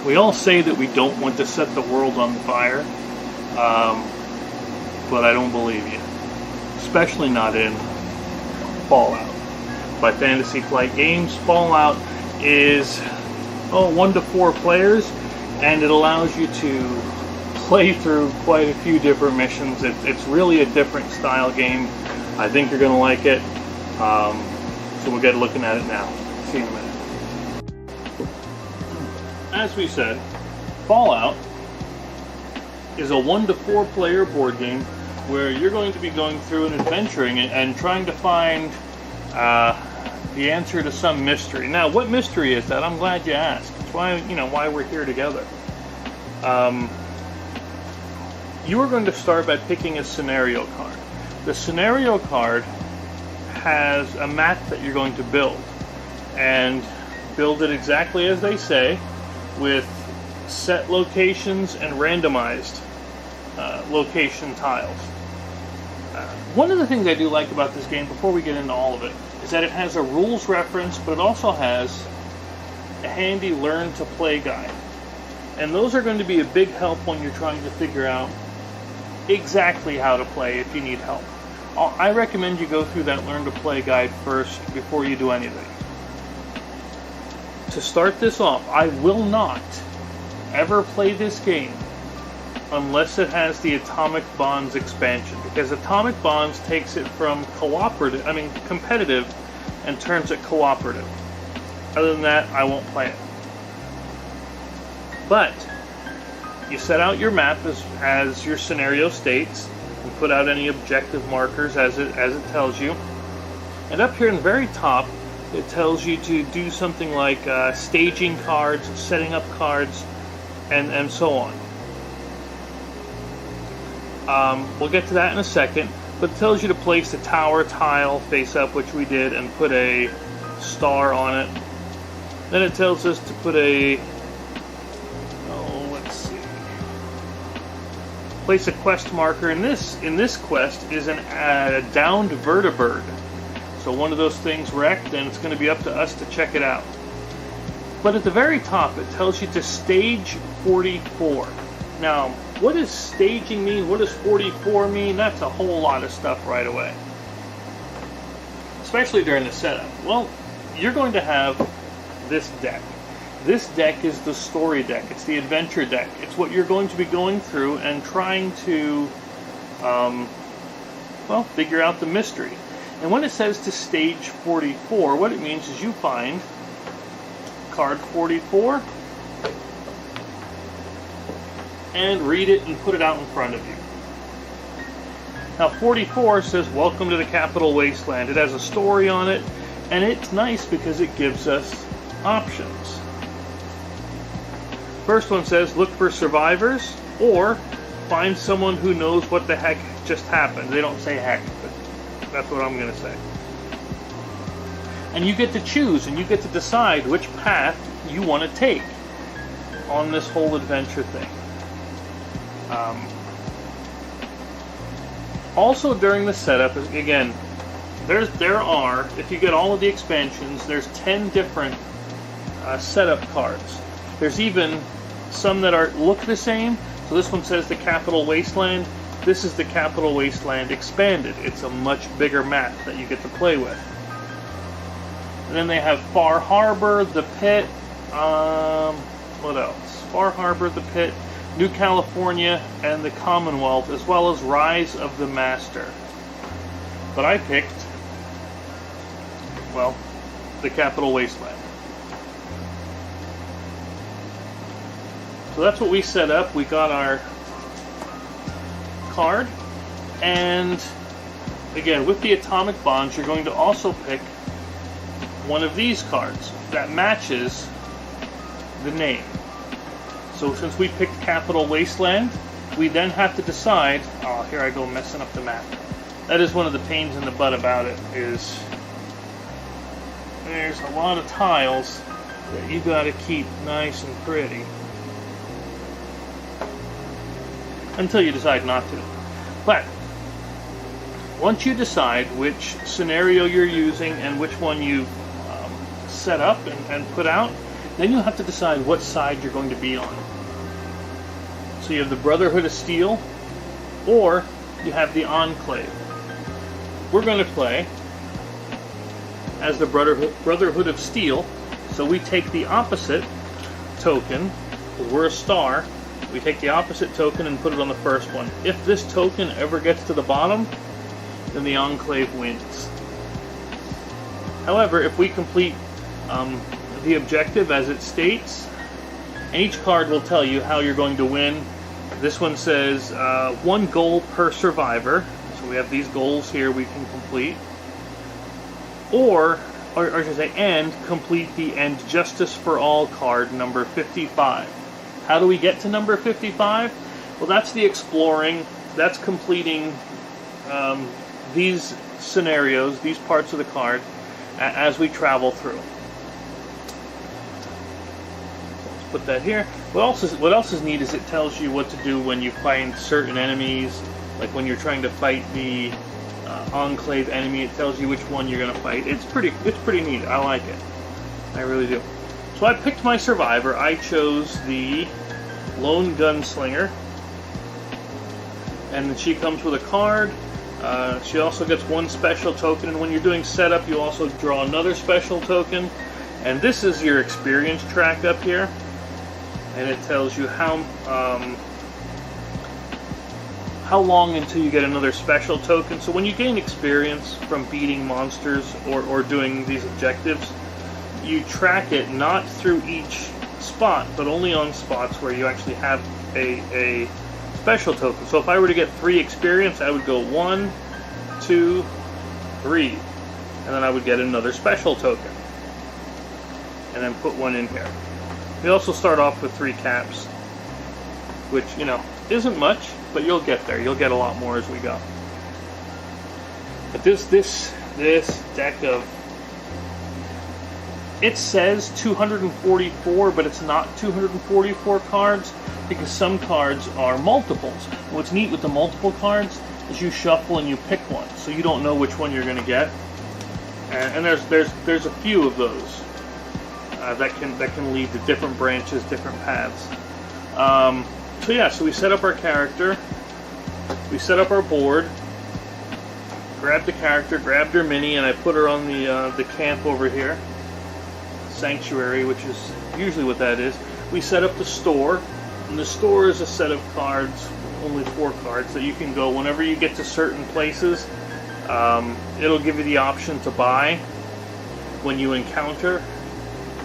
We all say that we don't want to set the world on fire, but I don't believe you. Especially not in Fallout. By Fantasy Flight Games, Fallout is 1 to 4 players, and it allows you to play through quite a few different missions. It's really a different style game. I think you're going to like it. So we'll get looking at it now. See you in a minute. As we said, Fallout is a 1 to 4 player board game where you're going to be going through and adventuring and trying to find the answer to some mystery. Now, what mystery is that? I'm glad you asked. It's why we're here together. You are going to start by picking a scenario card. The scenario card has a map that you're going to build, and build it exactly as they say, with set locations and randomized location tiles. One of the things I do like about this game, before we get into all of it, is that it has a rules reference, but it also has a handy learn to play guide. And those are going to be a big help when you're trying to figure out exactly how to play if you need help. I recommend you go through that learn to play guide first before you do anything. To start this off, I will not ever play this game unless it has the Atomic Bonds expansion, because Atomic Bonds takes it from competitive, and turns it cooperative. Other than that, I won't play it. But you set out your map as your scenario states, and put out any objective markers as it tells you. And up here in the very top, it tells you to do something like staging cards, setting up cards, and so on. We'll get to that in a second, but it tells you to place the tower tile face up, which we did, and put a star on it. Then it tells us to put place a quest marker. In this quest is a downed vertibird. So one of those things wrecked, and it's going to be up to us to check it out. But at the very top, it tells you to stage 44. Now, what does staging mean? What does 44 mean? That's a whole lot of stuff right away. Especially during the setup. Well, you're going to have this deck. This deck is the story deck. It's the adventure deck. It's what you're going to be going through and trying to, figure out the mystery. And when it says to stage 44, what it means is you find card 44 and read it and put it out in front of you. Now 44 says, welcome to the Capital Wasteland. It has a story on it, and it's nice because it gives us options. First one says, look for survivors, or find someone who knows what the heck just happened. They don't say heck, but that's what I'm going to say. And you get to choose, and you get to decide which path you want to take on this whole adventure thing. Also during the setup, again, there are, if you get all of the expansions, there's 10 different setup cards. There's even some that look the same. So this one says the Capital Wasteland. This is the Capital Wasteland expanded. It's a much bigger map that you get to play with. And then they have Far Harbor, the Pit, what else? Far Harbor, the Pit, New California, and the Commonwealth, as well as Rise of the Master. But I picked, the Capital Wasteland. So that's what we set up. We got our card, and again, with the Atomic Bonds, you're going to also pick one of these cards that matches the name. So since we picked Capital Wasteland, we then have to decide, here I go messing up the map. That is one of the pains in the butt about it, is there's a lot of tiles that you got to keep nice and pretty until you decide not to. But once you decide which scenario you're using and which one you've set up and put out, Then you'll have to decide what side you're going to be on. So you have the Brotherhood of Steel, or you have the Enclave. We're going to play as the Brotherhood of Steel, so we take the opposite token, because we're a star, we take the opposite token and put it on the first one. If this token ever gets to the bottom, then the Enclave wins. However, if we complete the objective as it states, and each card will tell you how you're going to win. This one says 1 goal per survivor, so we have these goals here we can complete. Or I should say, and complete the End Justice for All card number 55. How do we get to number 55? Well, that's the exploring, that's completing these scenarios, these parts of the card, as we travel through. Let's put that here. What else is neat is it tells you what to do when you find certain enemies, like when you're trying to fight the Enclave enemy. It tells you which one you're going to fight. It's pretty neat. I like it. I really do. So I picked my survivor. I chose the Lone Gunslinger, and she comes with a card. She also gets 1 special token, and when you're doing setup, you also draw another special token. And this is your experience track up here, and it tells you how long until you get another special token. So when you gain experience from beating monsters or doing these objectives, you track it not through each spot, but only on spots where you actually have a special token. So if I were to get 3 experience, I would go 1, 2, 3, and then I would get another special token, and then put 1 in here. We also start off with 3 caps, which, you know, isn't much, but you'll get there. You'll get a lot more as we go. But this deck of, it says 244, but it's not 244 cards, because some cards are multiples. What's neat with the multiple cards is you shuffle and you pick one, so you don't know which one you're going to get. And there's a few of those that can lead to different branches, different paths. So yeah, so we set up our character, we set up our board, grabbed the character, grabbed her mini, and I put her on the camp over here, Sanctuary, which is usually what that is. We set up the store, and the store is a set of cards, only 4 cards, that you can go whenever you get to certain places. It'll give you the option to buy when you encounter,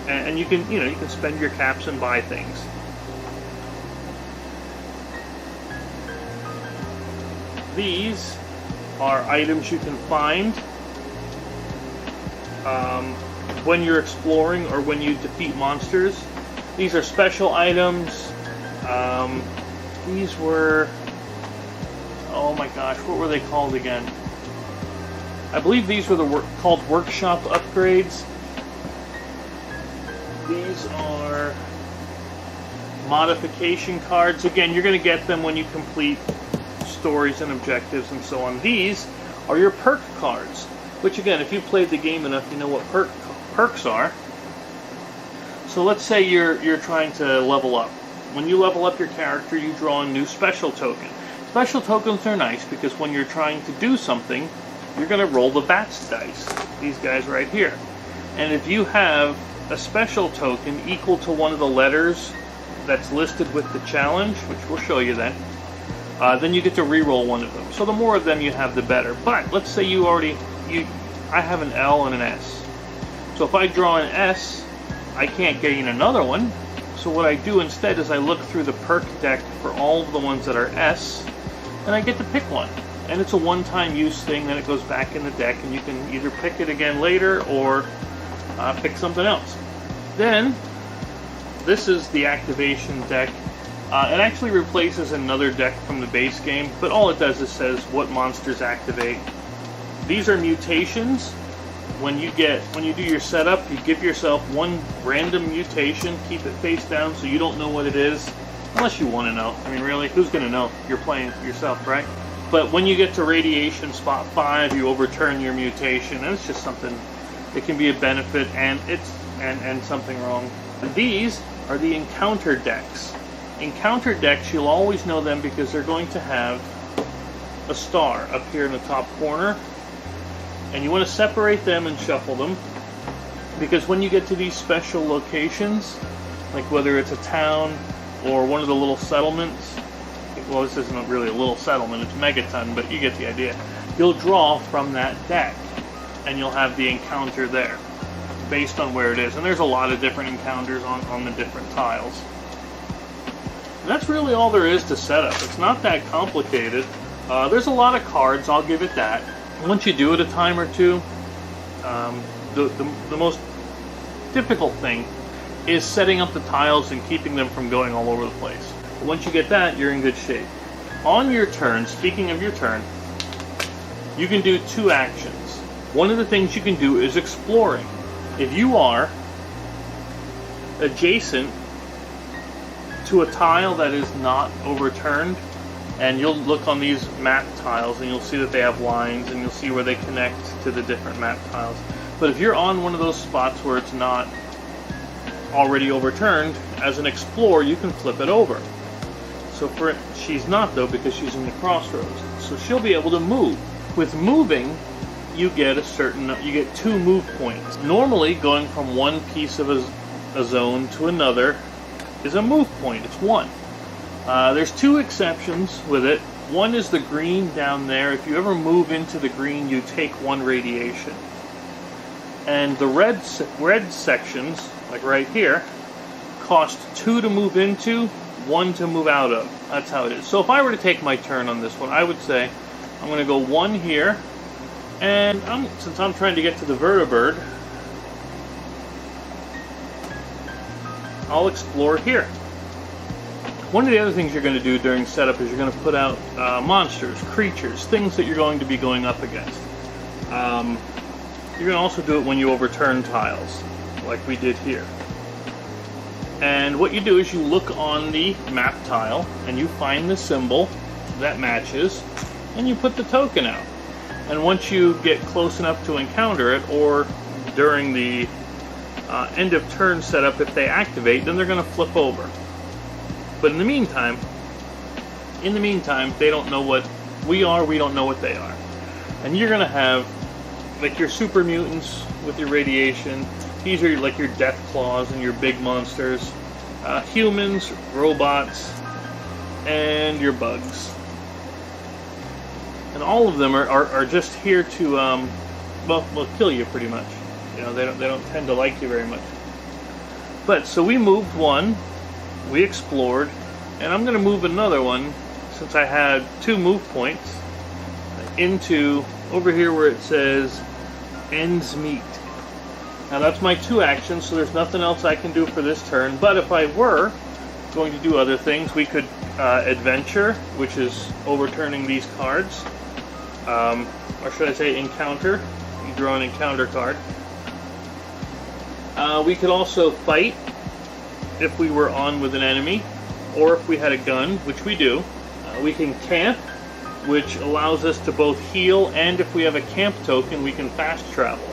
and you can spend your caps and buy things. These are items you can find when you're exploring or when you defeat monsters. These are special items. These were, oh my gosh, what were they called again? I believe these were called workshop upgrades. These are modification cards. Again, you're going to get them when you complete stories and objectives and so on. These are your perk cards, which again, if you've played the game enough, you know what perks are. So let's say you're trying to level up. When you level up your character, you draw a new special token. Special tokens are nice because when you're trying to do something, you're going to roll the bats dice, these guys right here. And if you have a special token equal to one of the letters that's listed with the challenge, which we'll show you then you get to re-roll one of them. So the more of them you have, the better. But let's say I have an L and an S. So if I draw an S, I can't gain another one. So what I do instead is I look through the perk deck for all of the ones that are S, and I get to pick one. And it's a one-time use thing, then it goes back in the deck, and you can either pick it again later or pick something else. Then, this is the activation deck. It actually replaces another deck from the base game, but all it does is says what monsters activate. These are mutations. When you do your setup, you give yourself one random mutation, keep it face down so you don't know what it is, unless you want to know. I mean, really, who's going to know? You're playing yourself, right? But when you get to radiation spot 5, you overturn your mutation, and it's just something. It can be a benefit and something wrong These are the encounter decks. Encounter decks, you'll always know them because they're going to have a star up here in the top corner. And you want to separate them and shuffle them, because when you get to these special locations, like whether it's a town or one of the little settlements, well, this isn't really a little settlement, it's Megaton, but you get the idea. You'll draw from that deck, and you'll have the encounter there, based on where it is. And there's a lot of different encounters on the different tiles. And that's really all there is to setup. It's not that complicated. There's a lot of cards, I'll give it that. Once you do it a time or two, the most difficult thing is setting up the tiles and keeping them from going all over the place. But once you get that, you're in good shape. On your turn, speaking of your turn, you can do two actions. One of the things you can do is exploring. If you are adjacent to a tile that is not overturned, and you'll look on these map tiles and you'll see that they have lines, and you'll see where they connect to the different map tiles. But if you're on one of those spots where it's not already overturned, as an explorer you can flip it over. So she's not, though, because she's in the crossroads. So she'll be able to move. With moving, you get two move points. Normally, going from one piece of a zone to another is a move point. It's one. There's two exceptions with it. One is the green down there. If you ever move into the green, you take one radiation. And the red sections, like right here, cost 2 to move into, 1 to move out of. That's how it is. So if I were to take my turn on this one, I would say I'm going to go 1 here, and since I'm trying to get to the vertibird, I'll explore here. One of the other things you're going to do during setup is you're going to put out monsters, creatures, things that you're going to be going up against. You're going to also do it when you overturn tiles, like we did here. And what you do is you look on the map tile, and you find the symbol that matches, and you put the token out. And once you get close enough to encounter it, or during the end of turn setup, if they activate, then they're going to flip over. But in the meantime, they don't know what we are, we don't know what they are. And you're going to have, like, your super mutants with your radiation. These are like your death claws and your big monsters. Humans, robots, and your bugs. And all of them are just here to, well, kill you pretty much. You know, they don't tend to like you very much. But, so we moved one, we explored, and I'm going to move another one, since I had 2 move points, into over here where it says ends meet. Now that's my 2 actions, so there's nothing else I can do for this turn. But if I were going to do other things, we could adventure, which is overturning these cards. Or should I say encounter. You draw an encounter card. We could also fight if we were on with an enemy, or if we had a gun, which we do. We can camp, which allows us to both heal, and if we have a camp token, we can fast travel.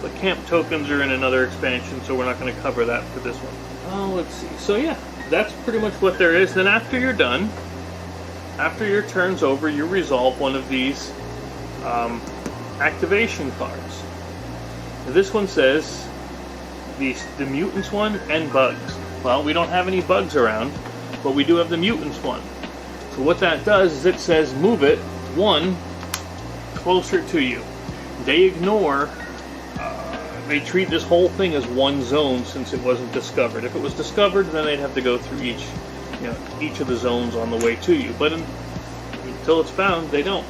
But camp tokens are in another expansion, so we're not going to cover that for this one. Oh, let's see. So yeah, that's pretty much what there is. Then after you're done, after your turn's over, you resolve one of these activation cards. Now, this one says the mutants one and bugs. Well, we don't have any bugs around, but we do have the mutants one. So what that does is it says move it 1 closer to you. They ignore, they treat this whole thing as one zone since it wasn't discovered. If it was discovered, then they'd have to go through each of the zones on the way to you. But until it's found, they don't.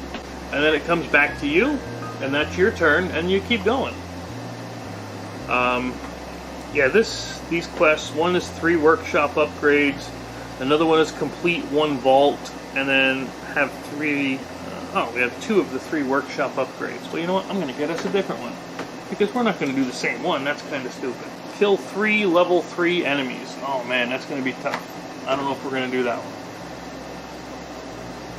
And then it comes back to you, and that's your turn, and you keep going. Yeah, these quests, one is 3 workshop upgrades, another one is complete 1 vault, and then have 3, we have 2 of the 3 workshop upgrades. Well, you know what, I'm going to get us a different one, because we're not going to do the same one. That's kind of stupid. Kill 3 level 3 enemies. Oh man, that's going to be tough. I don't know if we're going to do that one.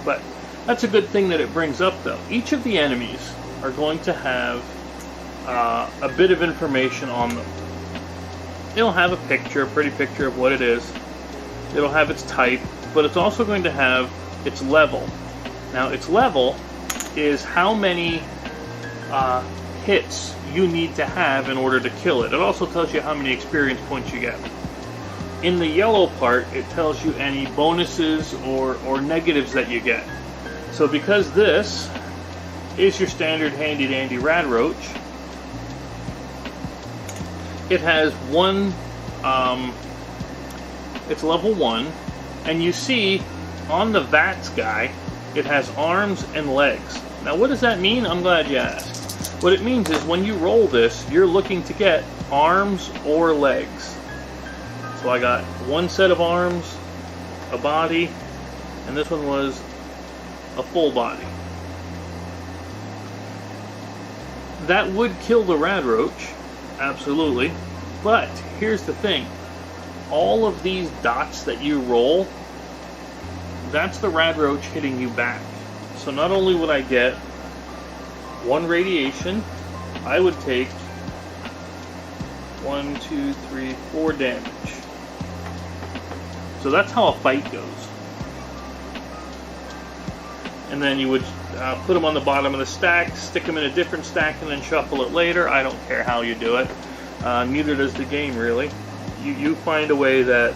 But that's a good thing that it brings up, though. Each of the enemies are going to have a bit of information on them. it'll have a picture, a pretty picture of what it is. It'll have its type, but it's also going to have its level. Now, its level is how many hits you need to have in order to kill it. It also tells you how many experience points you get. In the yellow part, it tells you any bonuses or negatives that you get. So because this is your standard handy dandy rad roach, it has one, it's level 1, and you see on the VATS guy, it has arms and legs. Now what does that mean? I'm glad you asked. What it means is when you roll this, you're looking to get arms or legs. So I got one set of arms, a body, and this one was a full body. That would kill the rad roach, absolutely, but here's the thing. All of these dots that you roll, that's the rad roach hitting you back. So not only would I get 1 radiation, I would take 1, 2, 3, 4 damage. So that's how a fight goes. And then you would put them on the bottom of the stack, stick them in a different stack, and then shuffle it later. I don't care how you do it. Neither does the game, really. You find a way that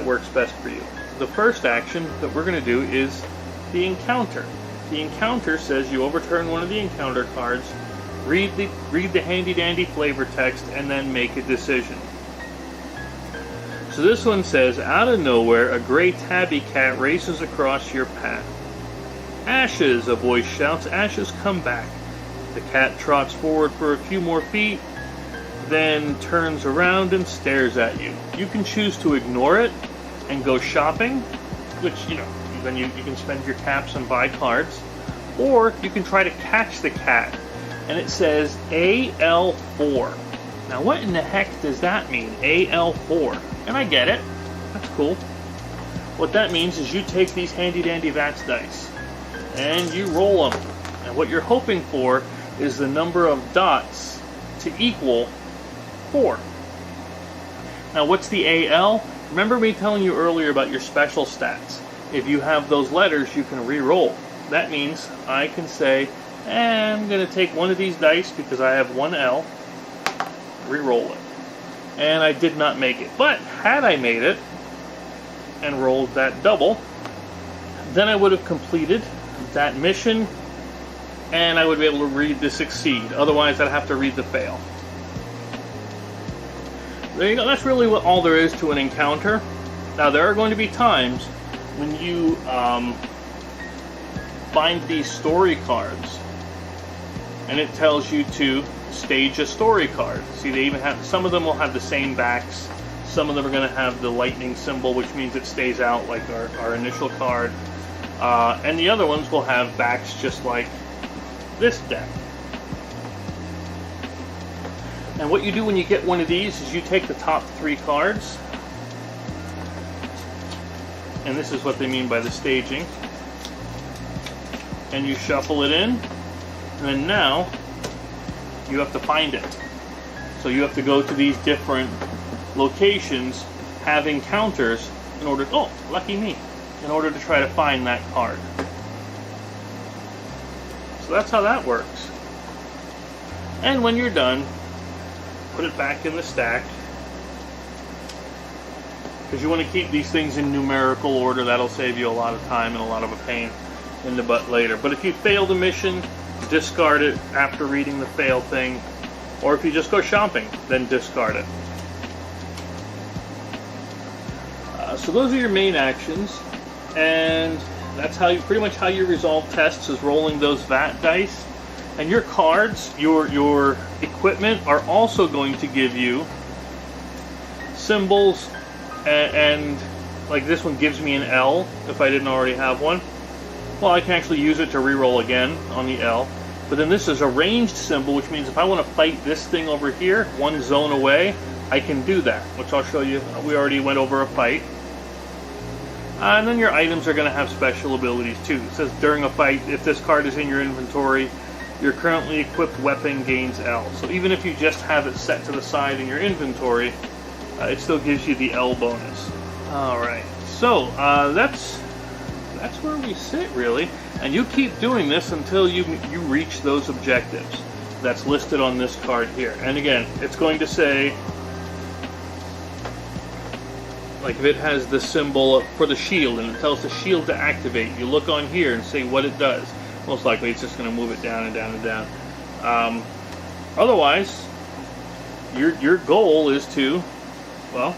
works best for you. The first action that we're going to do is the encounter. The encounter says you overturn one of the encounter cards, read the handy dandy flavor text, and then make a decision. So this one says, out of nowhere, a gray tabby cat races across your path. Ashes, a voice shouts. Ashes, come back. The cat trots forward for a few more feet, then turns around and stares at you. You can choose to ignore it and go shopping, which, then you can spend your caps and buy cards. Or you can try to catch the cat, and it says AL4. Now what in the heck does that mean, AL4? And I get it, that's cool. What that means is you take these handy dandy VATS dice, and you roll them. And what you're hoping for is the number of dots to equal 4. Now what's the AL? Remember me telling you earlier about your special stats. If you have those letters, you can re-roll. That means I can say, I'm going to take one of these dice because I have one L, re-roll it. And I did not make it. But had I made it and rolled that double, then I would have completed that mission and I would be able to read the succeed. Otherwise, I'd have to read the fail. There you go. That's really all there is to an encounter. Now, there are going to be times when you find these story cards and it tells you to stage a story card. See, they even have, some of them will have the same backs. Some of them are going to have the lightning symbol, which means it stays out like our initial card. And the other ones will have backs just like this deck. And what you do when you get one of these is you take the top 3 cards, and this is what they mean by the staging, and you shuffle it in, and then now you have to find it. So you have to go to these different locations, have encounters in order, oh, lucky me, in order to try to find that card. So that's how that works. And when you're done, put it back in the stack, because you want to keep these things in numerical order. That'll save you a lot of time and a lot of a pain in the butt later. But if you fail the mission, discard it after reading the fail thing, or if you just go shopping, then discard it. So those are your main actions, and that's how you pretty much how you resolve tests, is rolling those VAT dice. And your cards, your equipment, are also going to give you symbols, and like this one gives me an L if I didn't already have one. Well, I can actually use it to re-roll again on the L. But then this is a ranged symbol, which means if I want to fight this thing over here, one zone away, I can do that, which I'll show you. We already went over a fight. And then your items are going to have special abilities too. It says during a fight, if this card is in your inventory, your currently equipped weapon gains L. So even if you just have it set to the side in your inventory, it still gives you the L bonus. Alright, so that's where we sit, really. And you keep doing this until you reach those objectives that's listed on this card here. And again, it's going to say, like if it has the symbol for the shield and it tells the shield to activate, you look on here and say what it does. Most likely it's just going to move it down and down and down. Otherwise, your goal is to, well,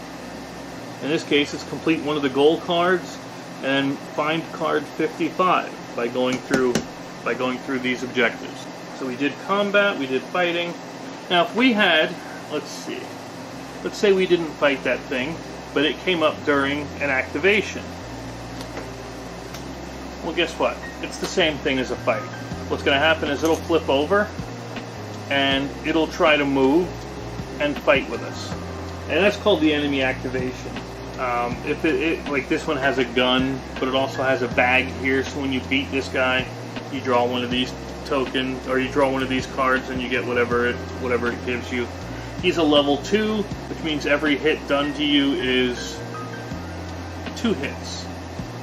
in this case it's complete one of the goal cards and find card 55 by going through these objectives. So we did combat, we did fighting. Now if we had, let's say we didn't fight that thing, but it came up during an activation. Well, guess what? It's the same thing as a fight. What's going to happen is it'll flip over and it'll try to move and fight with us. And that's called the enemy activation. If it like this one has a gun, but it also has a bag here, so when you beat this guy, you draw one of these tokens, or you draw one of these cards and you get whatever it gives you. He's a level 2, which means every hit done to you is 2 hits.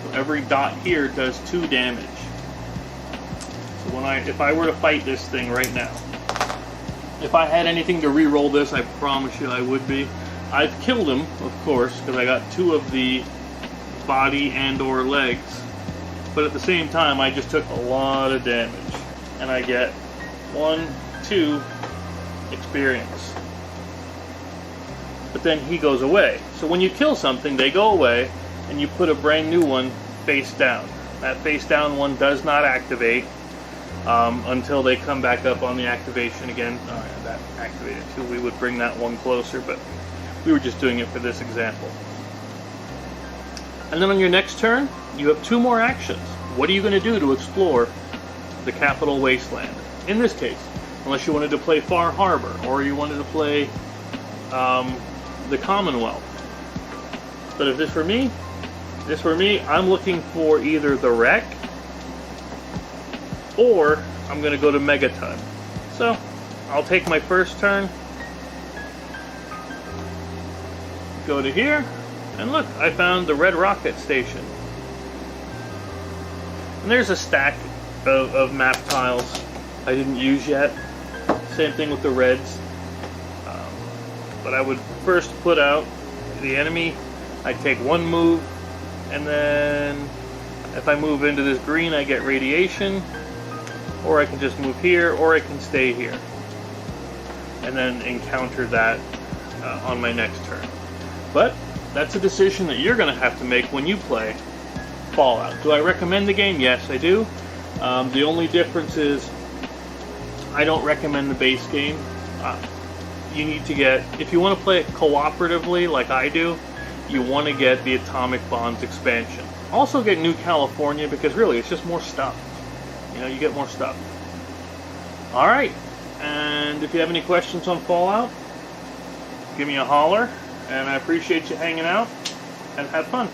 So every dot here does 2 damage. So if I were to fight this thing right now, if I had anything to re-roll this, I promise you I would be. I've killed him, of course, because I got 2 of the body and or legs. But at the same time, I just took a lot of damage. And I get 1, 2 experience. But then he goes away. So when you kill something, they go away, and you put a brand new one face down. That face down one does not activate until they come back up on the activation again. That activated too. We would bring that one closer, but we were just doing it for this example. And then on your next turn, you have 2 more actions. What are you going to do to explore the Capital Wasteland? In this case, unless you wanted to play Far Harbor, or you wanted to play the Commonwealth. But if this were me, I'm looking for either the wreck, or I'm going to go to Megaton. So I'll take my first turn, go to here, and look, I found the Red Rocket Station. And there's a stack of map tiles I didn't use yet. Same thing with the reds. But I would first put out the enemy. I take 1 move, and then if I move into this green, I get radiation, or I can just move here, or I can stay here, and then encounter that on my next turn. But that's a decision that you're going to have to make when you play Fallout. Do I recommend the game? Yes, I do. The only difference is I don't recommend the base game. You need to get, if you want to play it cooperatively like I do, you want to get the Atomic Bonds expansion. Also get New California, because really it's just more stuff. You know, you get more stuff. Alright, and if you have any questions on Fallout, give me a holler, and I appreciate you hanging out, and have fun.